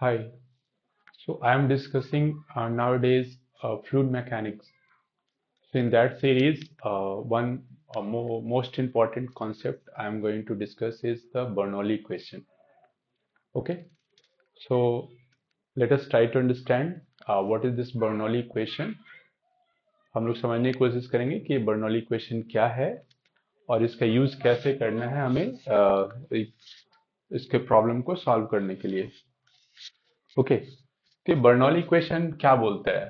Hi. So I am discussing nowadays fluid mechanics. So in that series, one most important concept I am going to discuss is the Bernoulli equation. Okay. So let us try to understand what is this Bernoulli equation. हम लोग समझने की कोशिश करेंगे कि Bernoulli equation क्या है और इसका यूज कैसे करना है हमें इसके प्रॉब्लम को सॉल्व करने के लिए। ओके। तो बर्नौली इक्वेशन क्या बोलता है?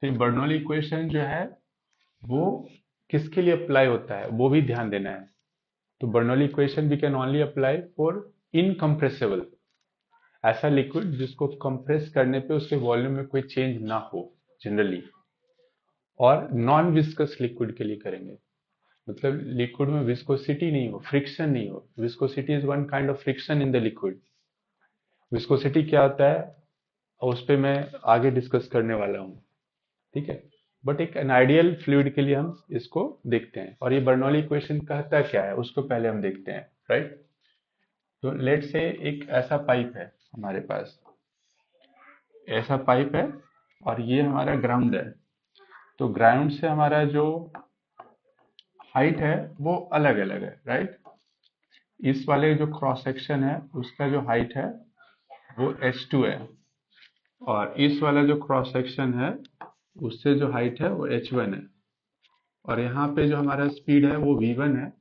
तो बर्नौली इक्वेशन जो है वो किसके लिए अप्लाई होता है वो भी ध्यान देना है। तो Bernoulli equation we can only apply for incompressible, ऐसा लिक्विड जिसको कंप्रेस करने पे उसके वॉल्यूम में कोई चेंज ना हो जनरली, और नॉन विस्कस लिक्विड के लिए करेंगे। मतलब लिक्विड में विस्कोसिटी नहीं हो, फ्रिक्शन नहीं हो। Viscosity is one kind of friction in the liquid. Viscosity क्या होता है उस पे मैं आगे डिस्कस करने वाला हूँ, ठीक है। बट एक एन आइडियल फ्लूइड के लिए हम इसको देखते हैं, और ये बर्नौली इक्वेशन कहता क्या है उसको पहले हम देखते हैं, राइट। तो लेट से एक ऐसा पाइप है हमारे पास, ऐसा पाइप है और ये हमारा ग्राउंड है। तो ग्राउंड से हमारा जो हाइट है वो अलग अलग है, राइट। इस वाले जो क्रॉस सेक्शन है उसका जो हाइट है वो h2 है, और इस वाला जो क्रॉस सेक्शन है उससे जो हाइट है वो h1 है। और यहाँ पे जो हमारा स्पीड है वो v1 है,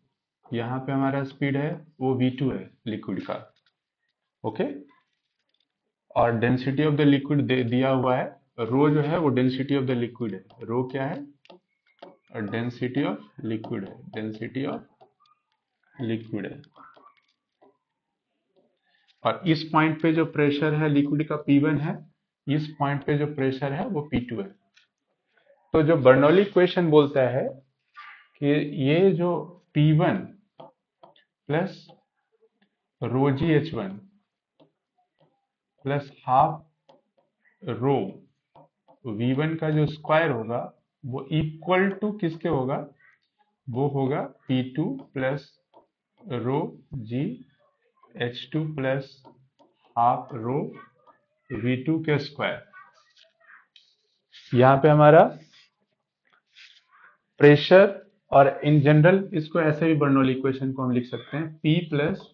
यहाँ पे हमारा स्पीड है वो v2 है लिक्विड का। ओके। और डेंसिटी ऑफ द लिक्विड दिया हुआ है, रो जो है वो डेंसिटी ऑफ द लिक्विड है। रो क्या है? डेंसिटी ऑफ लिक्विड है, डेंसिटी ऑफ लिक्विड है। और इस पॉइंट पे जो प्रेशर है लिक्विड का P1 है, इस पॉइंट पे जो प्रेशर है वो P2 है। तो जो बर्नौली इक्वेशन बोलता है कि ये जो P1 प्लस रो जी H1 plus half rho V1 का जो स्क्वायर होगा वो इक्वल टू किसके होगा? वो होगा P2 प्लस रो जी H2 plus half rho V2 के स्क्वायर। यहाँ पे हमारा प्रेशर, और इन जनरल इसको ऐसे भी बर्नौली इक्वेशन को हम लिख सकते हैं P plus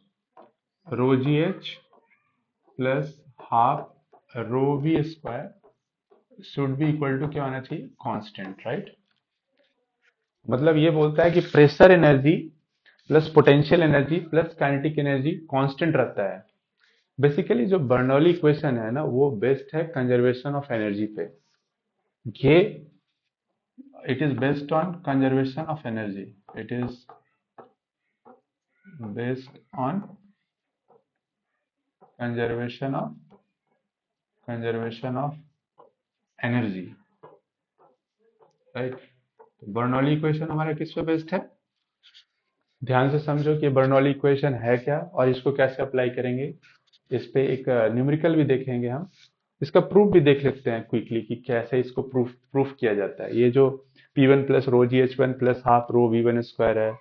rho g h plus half rho v square should be equal to क्या होना चाहिए? Constant, right. मतलब ये बोलता है कि pressure energy plus potential energy plus kinetic energy constant रहता है। बेसिकली जो बर्नौली इक्वेशन है ना वो बेस्ड है कंजर्वेशन ऑफ एनर्जी पे। ये it is based on conservation of energy, it is based on conservation of energy, right. तो बर्नौली इक्वेशन हमारा किस पे बेस्ड है? ध्यान से समझो कि बर्नौली इक्वेशन है क्या और इसको कैसे अप्लाई करेंगे। इस पे एक न्यूमेरिकल भी देखेंगे हम, इसका प्रूफ भी देख लेते हैं क्विकली कि कैसे इसको प्रूफ किया जाता है। ये जो P1 plus rho g h one plus half rho V1 square है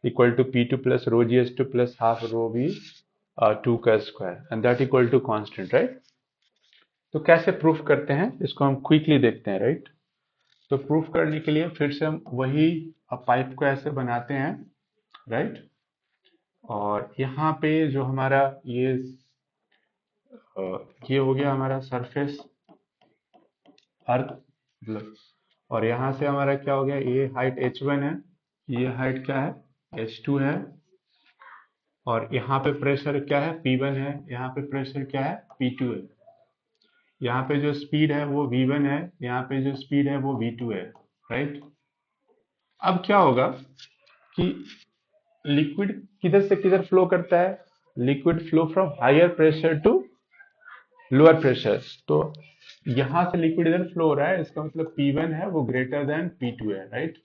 equal to P2 plus rho g h two plus half rho V2 का square and that equal to constant, right. तो कैसे proof करते हैं इसको हम quickly देखते हैं, राइट। तो प्रूफ करने के लिए फिर से हम वही पाइप को ऐसे बनाते हैं, राइट। और यहाँ पे जो हमारा ये हो गया हमारा सरफेस अर्थ, मतलब। और यहाँ से हमारा क्या हो गया? ये हाइट h1 है, ये हाइट क्या है? h2 है। और यहाँ पे प्रेशर क्या है? P1 है। यहाँ पे प्रेशर क्या है? P2 है। यहाँ पे जो स्पीड है वो V1 है, यहाँ पे जो स्पीड है वो V2 है, राइट। अब क्या होगा कि लिक्विड किधर से किधर फ्लो करता है? Liquid flow from higher pressure to lower pressure. तो यहां से लिक्विड इधर फ्लो हो रहा है, इसका मतलब P1 है वो ग्रेटर देन P2 है, राइट।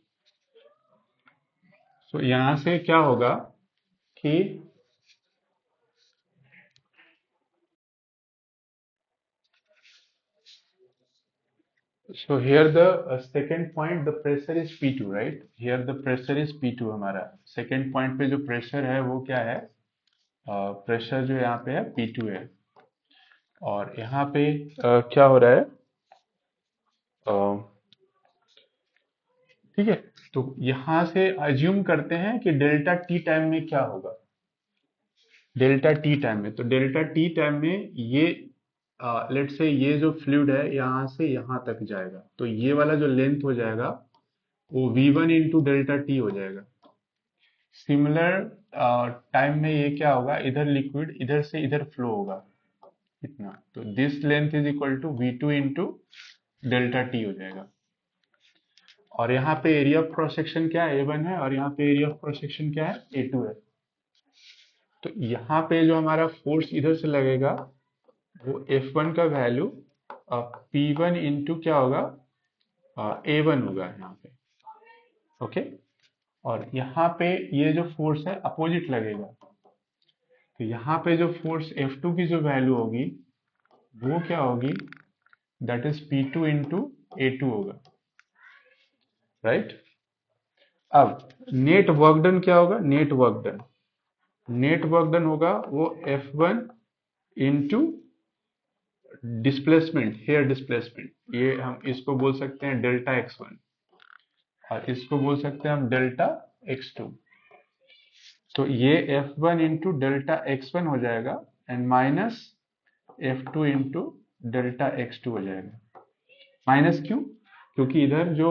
तो यहां से क्या होगा कि so here the second point the pressure is P2, right? Here the pressure is P2 हमारा। सेकेंड पॉइंट पे जो प्रेशर है वो क्या है? प्रेशर जो यहाँ पे है P2 है। और यहाँ पे क्या हो रहा है, अ, ठीक है। तो यहाँ से अज्यूम करते हैं कि डेल्टा टी टाइम में क्या होगा। डेल्टा टी टाइम में, तो डेल्टा टी टाइम में ये लेट से ये जो फ्लूइड है यहाँ से यहाँ तक जाएगा, तो ये वाला जो लेंथ हो जाएगा वो v1 इंटू डेल्टा टी हो जाएगा। सिमिलर टाइम में ये क्या होगा, इधर लिक्विड इधर से इधर फ्लो होगा इतना, तो this length is equal to v2 into delta t हो जाएगा। और यहाँ पे एरिया ऑफ क्रॉस सेक्शन क्या है, A1 है, और यहाँ पे एरिया ऑफ क्रॉस सेक्शन क्या है, A2 है। तो यहाँ पे जो हमारा फोर्स इधर से लगेगा वो F1 का वैल्यू P1 इंटू क्या होगा, A1 होगा यहाँ पे। ओके। और यहाँ पे ये जो फोर्स है अपोजिट लगेगा, तो यहाँ पे जो फोर्स F2 की जो वैल्यू होगी वो क्या होगी, that is P2 into A2 होगा, राइट। अब नेट वर्क डन क्या होगा, नेट वर्क डन होगा वो F1 into displacement, hair displacement, ये हम इसको बोल सकते हैं डेल्टा x1, और इसको बोल सकते हैं हम डेल्टा x2। तो ये F1 इंटू डेल्टा x1 हो जाएगा and minus F2 into delta x2 हो जाएगा। माइनस क्यों, क्योंकि इधर जो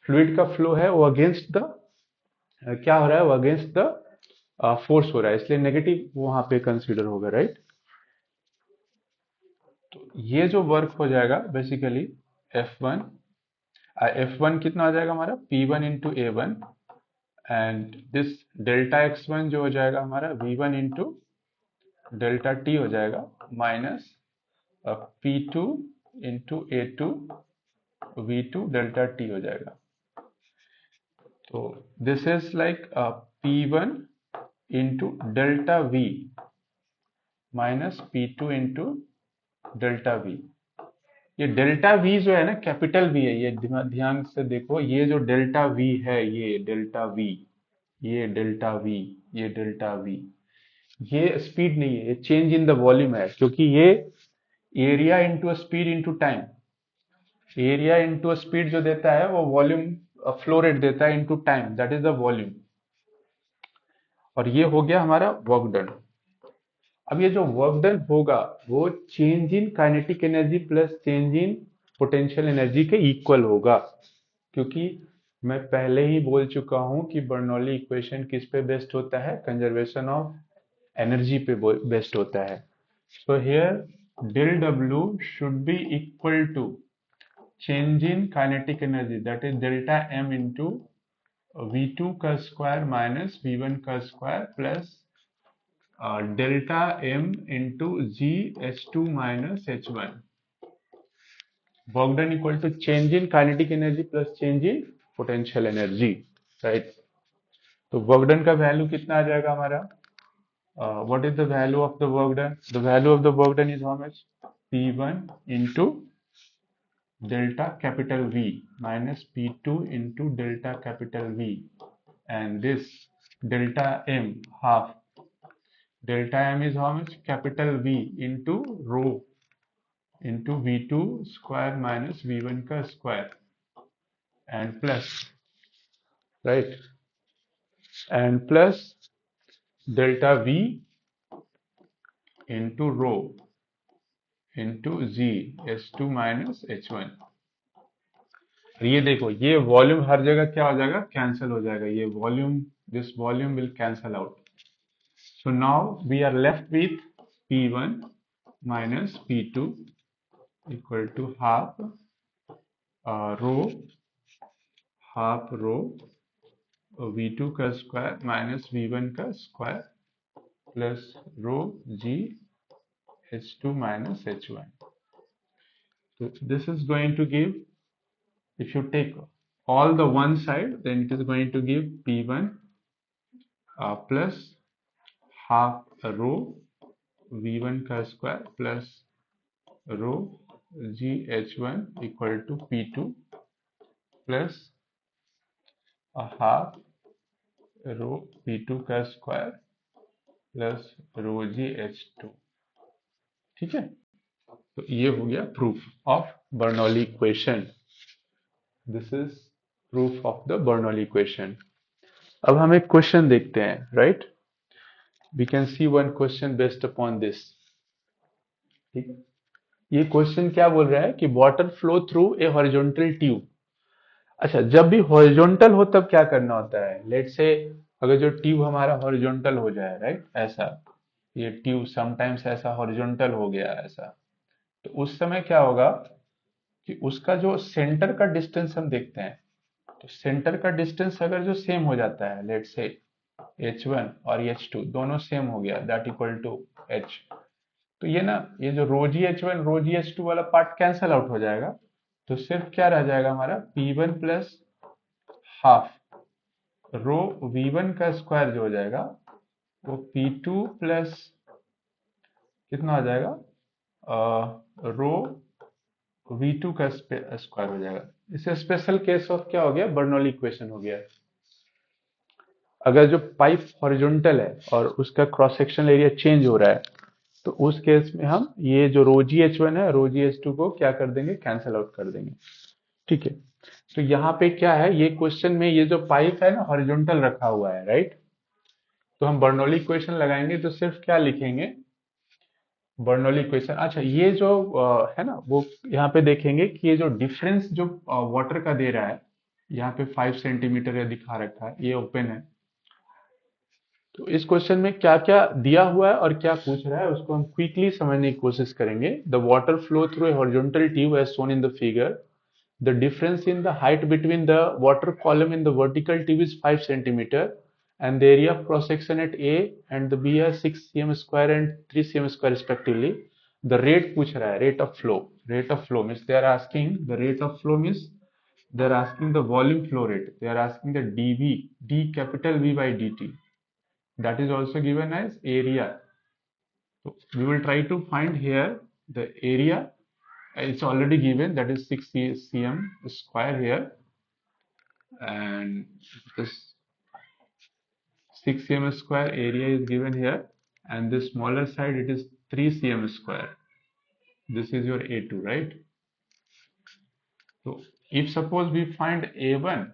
फ्लूइड का फ्लो है वो अगेंस्ट द क्या हो रहा है, वो अगेंस्ट द फोर्स हो रहा है, इसलिए नेगेटिव वहां पे कंसीडर होगा, राइट। तो ये जो वर्क हो जाएगा बेसिकली F1, F1 कितना हो जाएगा हमारा, P1 into A1, and this delta x1 जो हो जाएगा हमारा V1 इंटू डेल्टा टी हो जाएगा, minus P2 into A2 V2 delta t हो जाएगा। तो this is like P1 into delta V minus P2 into delta V। ये डेल्टा V जो है ना, कैपिटल V है, ये ध्यान से देखो, ये जो डेल्टा V है, ये डेल्टा V, ये डेल्टा V, ये डेल्टा V, ये स्पीड नहीं है, ये चेंज इन द वॉल्यूम है, क्योंकि ये area into speed into time, area into speed जो देता है वो वॉल्यूम फ्लो रेट देता है into time, that is the volume. और ये हो गया हमारा वर्क डन। अब ये जो वर्क डन होगा वो change in kinetic energy plus change in potential energy के इक्वल होगा, क्योंकि मैं पहले ही बोल चुका हूं कि बर्नौली इक्वेशन किस पे बेस्ड होता है, कंजर्वेशन ऑफ एनर्जी पे बेस्ड होता है। So here del W should be equal to change in kinetic energy, that is delta M into V2 का स्क्वायर माइनस V1 का square plus delta M into GH2 minus H1। Work done equal to change in kinetic energy plus change in potential energy, right. तो work done का value कितना आ जाएगा हमारा, what is the value of the work done, the value of the work done is how much, P1 into delta capital V minus P2 into delta capital V, and this delta M half, delta M is how much, capital V into rho into V2 square minus V1 का square and plus, right, and plus delta V into rho into G H2 minus H1। ये देखो, ये volume हर जगह क्या हो जाएगा, cancel हो जाएगा, ये volume, this volume will cancel out. So now we are left with P1 minus P2 equal to rho half rho V2 का स्क्वायर माइनस V1 का square plus rho G H2 minus H1। So this is going to give, if you take all the one side, then it is going to give P1 plus half rho V1 का square plus rho GH1 equal to P2 plus half rho P2 का square plus रो GH2, ठीक है। तो ये हो गया proof of Bernoulli equation. This is proof of the Bernoulli equation. अब हम एक क्वेश्चन देखते हैं, right. We can see one question based upon this. ठीक है, ये क्वेश्चन क्या बोल रहा है कि water flow through a horizontal tube. अच्छा, जब भी हॉरिजॉन्टल हो तब क्या करना होता है? लेट से अगर जो ट्यूब हमारा हॉरिजॉन्टल हो जाए, राइट, ऐसा, ये ट्यूब समटाइम्स ऐसा हॉरिजॉन्टल हो गया ऐसा, तो उस समय क्या होगा कि उसका जो सेंटर का डिस्टेंस हम देखते हैं, तो सेंटर का डिस्टेंस अगर जो सेम हो जाता है, लेट से h1 और h2 दोनों सेम हो गया, दैट इक्वल टू h, तो ये ना, ये जो रो g h one row g h to वाला पार्ट कैंसल आउट हो जाएगा। तो सिर्फ क्या रह जाएगा हमारा P1 plus half rho V1 का स्क्वायर जो हो जाएगा वो P2 प्लस कितना हो जाएगा, रो V2 का स्क्वायर हो जाएगा। इसे स्पेशल केस ऑफ क्या हो गया, बर्नौली इक्वेशन हो गया। अगर जो पाइप हॉरिजॉन्टल है और उसका क्रॉस सेक्शनल एरिया चेंज हो रहा है, तो उस केस में हम ये जो रो जी एच वन है रो जी एच टू को क्या कर देंगे, कैंसिल आउट कर देंगे। ठीक है, तो यहाँ पे क्या है, ये क्वेश्चन में ये जो पाइप है ना हॉरिजॉन्टल रखा हुआ है, राइट। तो हम बर्नौली इक्वेशन लगाएंगे तो सिर्फ क्या लिखेंगे, बर्नौली इक्वेशन। अच्छा, ये जो है ना, वो यहाँ पे देखेंगे कि ये जो डिफरेंस जो वाटर का दे रहा है, यहाँ पे 5 सेंटीमीटर या दिखा रखा है, ये ओपन है। तो इस क्वेश्चन में क्या क्या दिया हुआ है और क्या पूछ रहा है उसको हम क्विकली समझने की कोशिश करेंगे। The water flow through a horizontal tube as shown in the figure. The difference in the height between the water column in the vertical tube is 5 centimeter and the area of cross section at A and the B are 6 cm square and 3 cm square respectively. The rate पूछ रहा है, rate of flow. Rate of flow means they are asking the rate of flow means they are asking the volume flow rate. They are asking the dV, d capital V by dt. That is also given as area. So we will try to find here the area. It's already given, that is 6 cm square here, and this 6 cm square area is given here, and the smaller side it is 3 cm square. This is your A2, right? So if suppose we find A1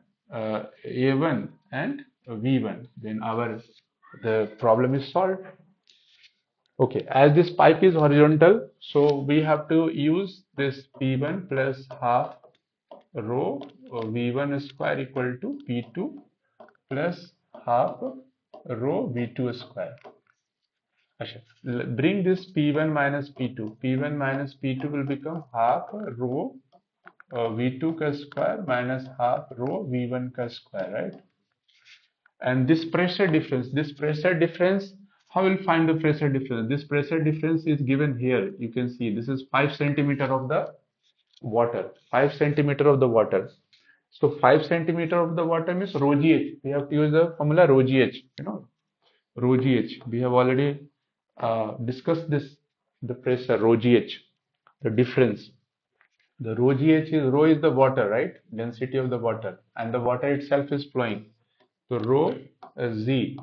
and V1, then the problem is solved. Okay, as this pipe is horizontal, so we have to use this P1 plus half rho V1 square equal to P2 plus half rho V2 square. Bring this P1 minus P2. P1 minus P2 will become half rho V2 ka square minus half rho V1 ka square, right? And this pressure difference, how will find the pressure difference? This pressure difference is given here. You can see this is 5 centimeter of the water. 5 centimeter of the water. So 5 centimeter of the water means rho gh. We have to use the formula rho gh. You know, rho gh. We have already discussed this. The pressure rho gh, the difference. The rho gh is, rho is the water, right? Density of the water, and the water itself is flowing. So rho z,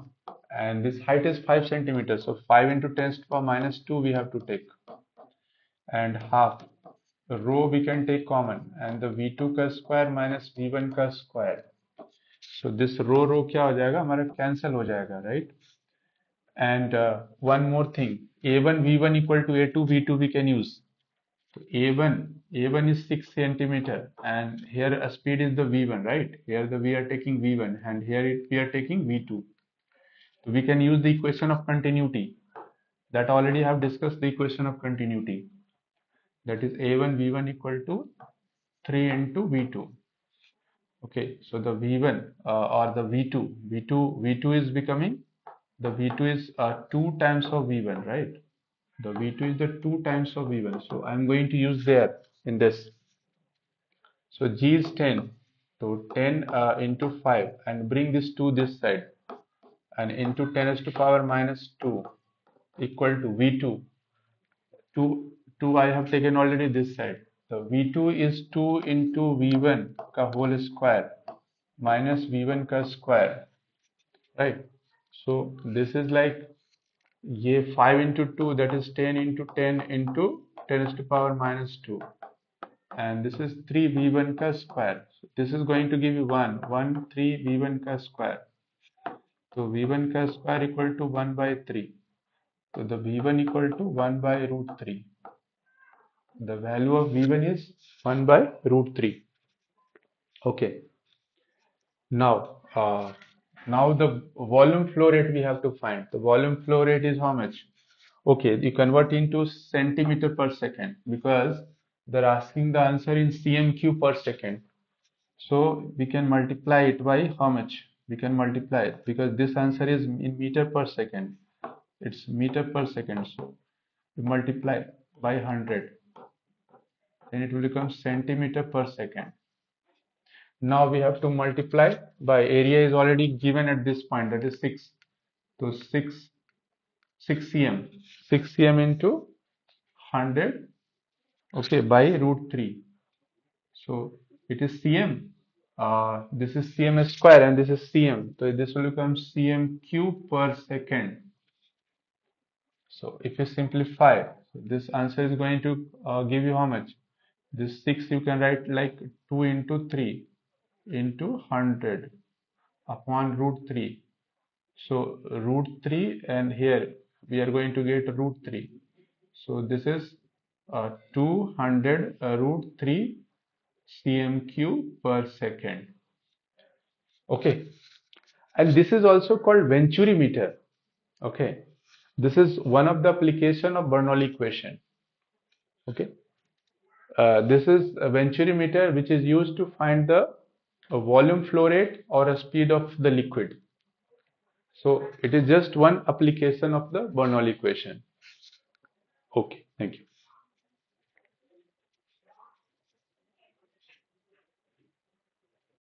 and this height is 5 centimeters. So 5 into 10 to the power minus 2 we have to take, and half rho we can take common, and the v2 का square minus v1 का square. So this rho क्या हो जाएगा हमारा, cancel हो जाएगा, right? And one more thing, a1 v1 equal to a2 v2 we can use. So a1 is 6 centimeter, and here a speed is the v1, right? Here we are taking v1, and here we are taking v2. So we can use the equation of continuity. That already have discussed the equation of continuity. That is a1 v1 equal to 3 into v2. Okay, so the v1 or the v2 is becoming, the v2 is 2 times of v1, right? The v2 is the 2 times of v1. So I'm going to use there in this. So g is 10. So 10 into 5, and bring this to this side, and into 10 raised to power minus 2 equal to v2. 2 I have taken already this side. So v2 is 2 into v1 ka whole square minus v1 ka square, right? So this is like ये 5 into 2, that is 10 into 10 into 10 to the power minus 2, and this is 3 v1 का square. So this is going to give you 1 3 v1 का square. So v1 का square equal to 1 by 3. So the v1 equal to 1 by root 3. The value of v1 is 1 by root 3. Okay. Now the volume flow rate we have to find. The volume flow rate is how much? Okay, you convert into centimeter per second because they're asking the answer in cm cube per second. So we can multiply it by how much? We can multiply it because this answer is in meter per second. It's meter per second. So we multiply by 100. Then it will become centimeter per second. Now we have to multiply by area is already given at this point, that is 6. So 6 cm. 6 cm into 100, okay, by root 3. So it is cm. This is cm square and this is cm. So this will become cm cube per second. So if you simplify, this answer is going to give you how much? This 6 you can write like 2 into 3 into 100 upon root 3. So root 3, and here we are going to get root 3. So this is 200 root 3 cm cube per second. Okay, and this is also called Venturi meter. Okay, this is one of the application of Bernoulli equation. Okay, this is a Venturi meter which is used to find the volume flow rate or a speed of the liquid. So it is just one application of the Bernoulli equation. Okay, thank you.